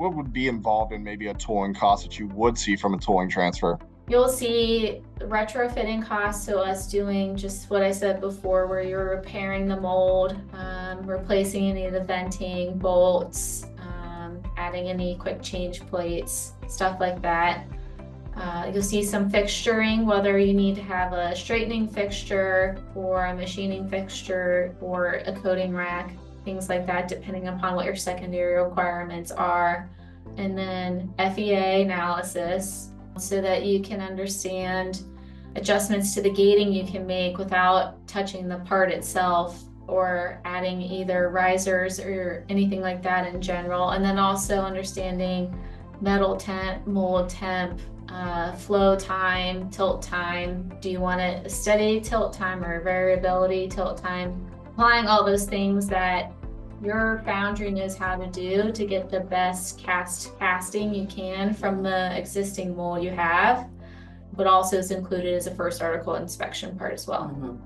what would be involved in maybe a tooling cost that you would see from a tooling transfer? You'll see retrofitting costs, so us doing just what I said before, where you're repairing the mold, replacing any of the venting, bolts, adding any quick change plates, stuff like that. You'll see some fixturing, whether you need to have a straightening fixture or a machining fixture or a coating rack, things like that, depending upon what your secondary requirements are. And then FEA analysis, so that you can understand adjustments to the gating you can make without touching the part itself or adding either risers or anything like that in general. And then also understanding metal temp, mold temp, flow time, tilt time. Do you want a steady tilt time or variability tilt time? Applying all those things that your foundry knows how to do to get the best casting you can from the existing mold you have, but also is included as a first article inspection part as well.